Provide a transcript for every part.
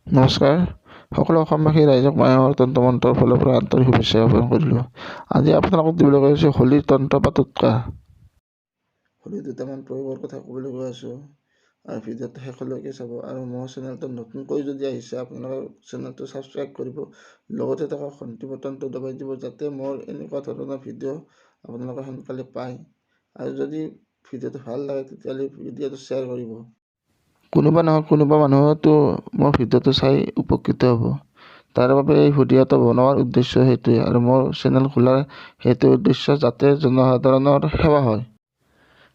নমস্কাৰ সকলো অসমবাসী ৰাইজক মায়াৰ তন্ত্ৰমন্ত্ৰৰ ফালৰ পৰা আন্তৰিক শুভেচ্ছা জ্ঞাপন কৰিলোঁ। আজি আপোনালোকক দিবলৈ গৈ আছোঁ হোলীৰ তন্ত্ৰ বা টোটকা। হোলীৰ দুটামান প্ৰয়োগৰ কথা ক'বলৈ গৈ আছোঁ আৰু ভিডিঅ'টো শেষলৈকে চাব। আৰু মোৰ চেনেলটো নতুনকৈ যদি আহিছে আপোনালোকে চেনেলটো ছাবস্ক্ৰাইব কৰিব, লগতে থকা ঘণ্টি বটনটো দবাই দিব যাতে মোৰ এনেকুৱা ধৰণৰ ভিডিঅ' আপোনালোকে সোনকালে পায়। আৰু যদি ভিডিঅ'টো ভাল লাগে তেতিয়াহ'লে ভিডিঅ'টো শ্বেয়াৰ কৰিব। কোনোবা নহয় কোনোবা মানুহেতো মোৰ ভিডিঅ'টো চাই উপকৃত হ'ব। তাৰ বাবে এই ভিডিঅ'টো বনোৱাৰ উদ্দেশ্য সেইটোৱে, আৰু মোৰ চেনেল খোলাৰ সেইটো উদ্দেশ্য যাতে জনসাধাৰণৰ সেৱা হয়।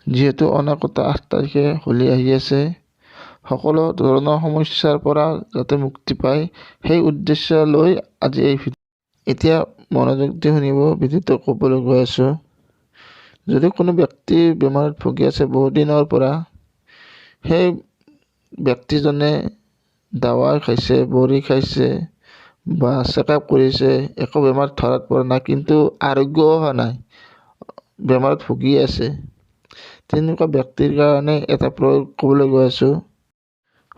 যিহেতু অনাগত 8 তাৰিখে হোলী আহি আছে, সকলো ধৰণৰ সমস্যাৰ পৰা যাতে মুক্তি পায় সেই উদ্দেশ্য লৈ আজি এই ভিডিঅ'। এতিয়া মনোযোগ দি শুনিব, ভিডিঅ'টো ক'বলৈ গৈ আছোঁ। যদি কোনো ব্যক্তি বেমাৰত ভুগি আছে বহুদিনৰ পৰা, সেই ব্যক্তিজনে দাৱাই খাইছে, বড়ি খাইছে বা চেকআপ কৰিছে, একো বেমাৰ ধৰাত পৰা নাই, কিন্তু আৰোগ্যও হোৱা নাই, বেমাৰত ভুগি আছে, তেনেকুৱা ব্যক্তিৰ কাৰণে এটা প্ৰয়োগ ক'বলৈ গৈ আছোঁ।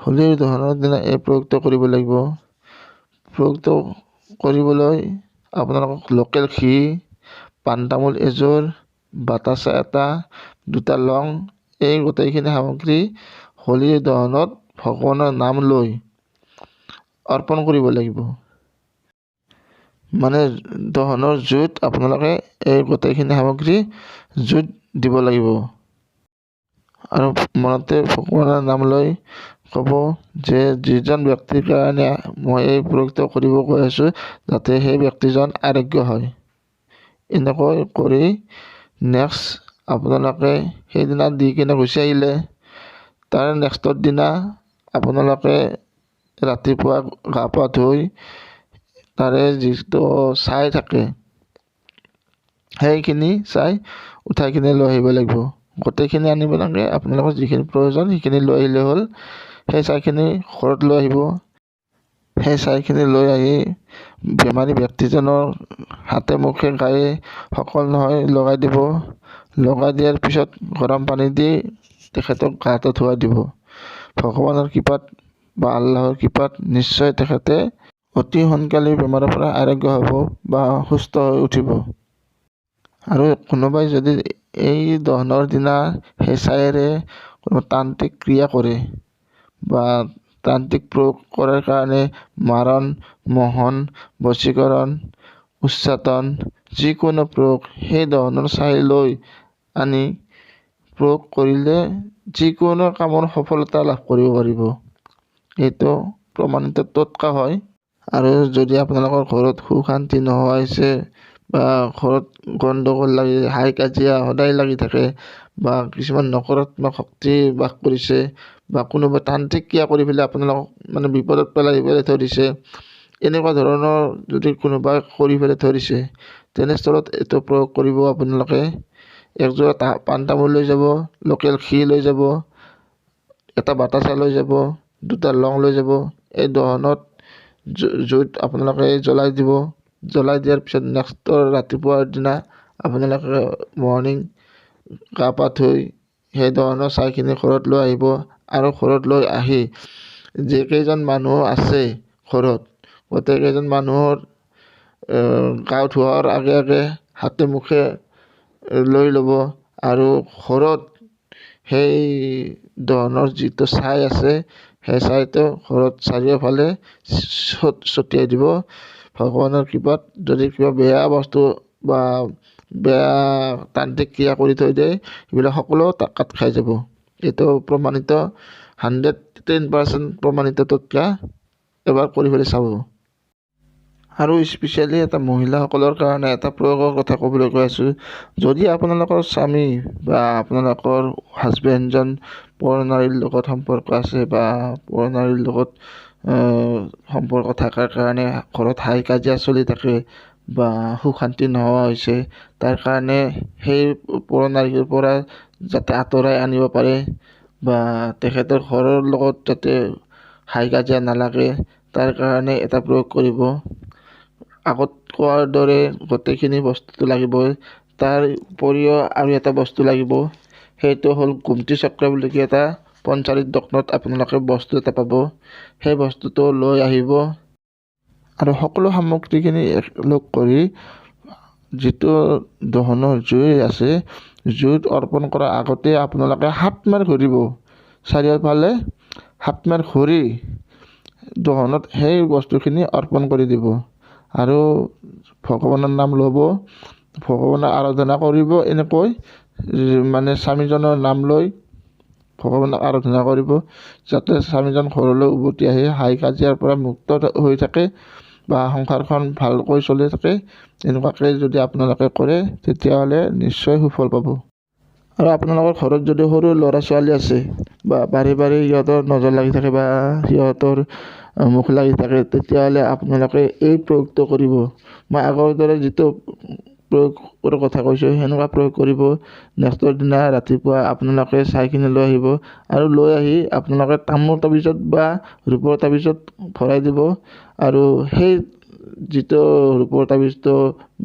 হোলীৰ দহনৰ দিনা এই প্ৰয়োগটো কৰিব লাগিব। প্ৰয়োগটো কৰিবলৈ আপোনালোকক লোকেল ঘি, পাণ তামোল এযোৰ, বাতাচা এটা, 2টা লং, এই গোটেইখিনি সামগ্ৰী হোলীৰ দহনত ভগৱানৰ নাম লৈ অৰ্পণ কৰিব লাগিব। মানে দহনৰ জুইত আপোনালোকে এই গোটেইখিনি সামগ্ৰী জুইত দিব লাগিব আৰু মনতে ভগৱানৰ নাম লৈ ক'ব যে যিজন ব্যক্তিৰ কাৰণে মই এই প্ৰয়োগটো কৰিব গৈ আছোঁ যাতে সেই ব্যক্তিজন আৰোগ্য হয়। এনেকৈ কৰি নেক্সট আপোনালোকে সেইদিনা দি কিনে গুচি আহিলে, তাৰ নেক্সটৰ দিনা আপোনালোকে ৰাতিপুৱা গা পা ধুই তাৰে যিটো ছাই থাকে সেইখিনি ছাই উঠাই কিনে লৈ আহিব লাগিব। গোটেইখিনি আনিব লাগে, আপোনালোকৰ যিখিনি প্ৰয়োজন সেইখিনি লৈ আহিলে হ'ল। সেই ছাইখিনি ঘৰত লৈ আহিব। সেই ছাইখিনি লৈ আহি বেমাৰী ব্যক্তিজনৰ হাতে মুখে গায়ে সকলো নহয় লগাই দিব। লগাই দিয়াৰ পিছত গৰম পানী দি তেখেতক গাটো ধুৱাই দিব। ভগৱানৰ কৃপাত বা আল্লাহৰ কৃপাত নিশ্চয় তেখেতে অতি সোনকালে বেমাৰৰ পৰা আৰোগ্য হ'ব বা সুস্থ হৈ উঠিব। আৰু কোনোবাই যদি এই দহনৰ দিনা সেই ছাইৰে কোনো তান্ত্ৰিক ক্ৰিয়া কৰে বা তান্ত্ৰিক প্ৰয়োগ কৰাৰ কাৰণে মাৰণ, মোহন, বশীকৰণ, উচ্চাটন, যিকোনো প্ৰয়োগ সেই দহনৰ ছাই লৈ আনি প্ৰয়োগ কৰিলে যিকোনো কামৰ সফলতা লাভ কৰিব পাৰিব। এইটো প্ৰমাণিত টোটকা হয়। আৰু যদি আপোনালোকৰ ঘৰত সুখ শান্তি নোহোৱা হৈছে বা ঘৰত গণ্ডগোল লাগি হাই কাজিয়া সদায় লাগি থাকে বা কিছুমান নকাৰাত্মক শক্তি বাস কৰিছে বা কোনোবা তান্ত্ৰিক ক্ৰিয়া কৰি পেলাই আপোনালোকক মানে বিপদত পেলাই থৈ দিছে, এনেকুৱা ধৰণৰ যদি কোনোবাই কৰি পেলাই থৈ দিছে, তেনেস্থলত এইটো প্ৰয়োগ কৰিব। আপোনালোকে একযোৰা পাণ তামোল লৈ যাব, লোকেল ঘি লৈ যাব, এটা বাতাচা লৈ যাব, 2টা লং লৈ যাব। এই দহনত জুইত আপোনালোকে জ্বলাই দিব। জ্বলাই দিয়াৰ পিছত নেক্সটৰ ৰাতিপুৱাৰ দিনা আপোনালোকে মৰ্ণিং গা পা ধুই সেই দহনৰ ছাইখিনি ঘৰত লৈ আহিব। আৰু ঘৰত লৈ আহি যিকেইজন মানুহ আছে ঘৰত, গোটেইকেইজন মানুহৰ গা ধোৱাৰ আগে আগে হাতে মুখে লৈ ল'ব আৰু ঘৰত সেই দহনৰ যিটো ছাই আছে সেই ছাইটো ঘৰত চাৰিওফালে ছটিয়াই দিব। ভগৱানৰ কৃপাত যদি কিবা বেয়া বস্তু বা বেয়া তান্ত্ৰিক ক্ৰিয়া কৰি থৈ দিয়ে সেইবিলাক সকলো কাট খাই যাব। এইটো প্ৰমাণিত 110% প্ৰমাণিত টোটকা। এবাৰ কৰি পেলাই চাব। আৰু স্পেচিয়েলি এটা মহিলাসকলৰ কাৰণে এটা প্ৰয়োগৰ কথা ক'বলৈ কৈ আছোঁ। যদি আপোনালোকৰ স্বামী বা আপোনালোকৰ হাজবেণ্ডজন পৰনাৰীৰ লগত সম্পৰ্ক আছে বা পৰনাৰীৰ লগত সম্পৰ্ক থকাৰ কাৰণে ঘৰত হাই কাজিয়া চলি থাকে বা সুখ শান্তি নোহোৱা হৈছে, তাৰ কাৰণে সেই পৰনাৰীৰ পৰা যাতে আঁতৰাই আনিব পাৰে বা তেখেতৰ ঘৰৰ লগত যাতে হাই কাজিয়া নালাগে, তাৰ কাৰণে এটা প্ৰয়োগ কৰিব। আগত কোৱাৰ দৰে গোটেইখিনি বস্তুটো লাগিবই। তাৰ উপৰিও আৰু এটা বস্তু লাগিব, সেইটো হ'ল গোমতি চক্ৰ বুলি এটা পঞ্চায়ত দোকানত আপোনালোকে বস্তু এটা পাব, সেই বস্তুটো লৈ আহিব আৰু সকলো সামগ্ৰীখিনি একলগ কৰি যিটো দহনৰ জুই আছে, জুইত অৰ্পণ কৰাৰ আগতে আপোনালোকে 7 মাৰ ঘূৰিব, চাৰিওফালে 7 মাৰ ঘূৰি দহনত সেই বস্তুখিনি অৰ্পণ কৰি দিব আৰু ভগৱানৰ নাম ল'ব, ভগৱানক আৰাধনা কৰিব। এনেকৈ মানে স্বামীজনৰ নাম লৈ ভগৱানক আৰাধনা কৰিব, যাতে স্বামীজন ঘৰলৈ উভতি আহি হাই কাজিয়াৰ পৰা মুক্ত হৈ থাকে বা সংসাৰখন ভালকৈ চলি থাকে। এনেকুৱাকৈ যদি আপোনালোকে কৰে তেতিয়াহ'লে নিশ্চয় সুফল পাব। আৰু আপোনালোকৰ ঘৰত যদি সৰু ল'ৰা ছোৱালী আছে বা বাৰে বাৰে সিহঁতৰ নজৰ লাগি থাকে বা সিহঁতৰ মুখ লাগি থাকে, তেতিয়াহ'লে আপোনালোকে এই প্ৰয়োগটো কৰিব। মই আগৰ দৰে যিটো প্ৰয়োগৰ কথা কৈছোঁ সেনেকুৱা প্ৰয়োগ কৰিব। নেক্সটৰ দিনা ৰাতিপুৱা আপোনালোকে ছাইখিনি লৈ আহিব আৰু লৈ আহি আপোনালোকে তামোল তাবিজত বা ৰূপৰ তাবিজত ভৰাই দিব আৰু সেই যিটো ৰূপৰ তাবিজটো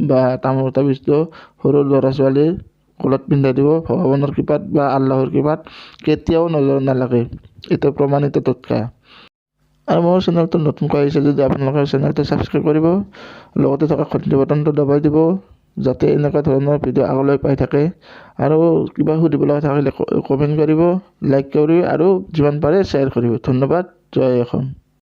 বা তামোল তাবিজটো সৰু ল'ৰা ছোৱালীৰ গলত পিন্ধাই দিব। ভগৱানৰ কৃপাত বা আল্লাহৰ কৃপাত কেতিয়াও নজৰ নালাগে, এইটো প্ৰমাণিত তথ্য। আৰু মোৰ চেনেলটো নতুনকৈ আহিছে যদি আপোনালোকে চেনেলটো ছাবস্ক্ৰাইব কৰিব, লগতে থকা ঘণ্টি বাটনটো দবাই দিব, যাতে এনেকুৱা ধৰণৰ ভিডিঅ' আগলৈ পাই থাকে। আৰু কিবা সুধিব লগা থাকিলে কমেণ্ট কৰিব, লাইক কৰিব আৰু যিমান পাৰে শ্বেয়াৰ কৰিব। ধন্যবাদ। জয় অসম।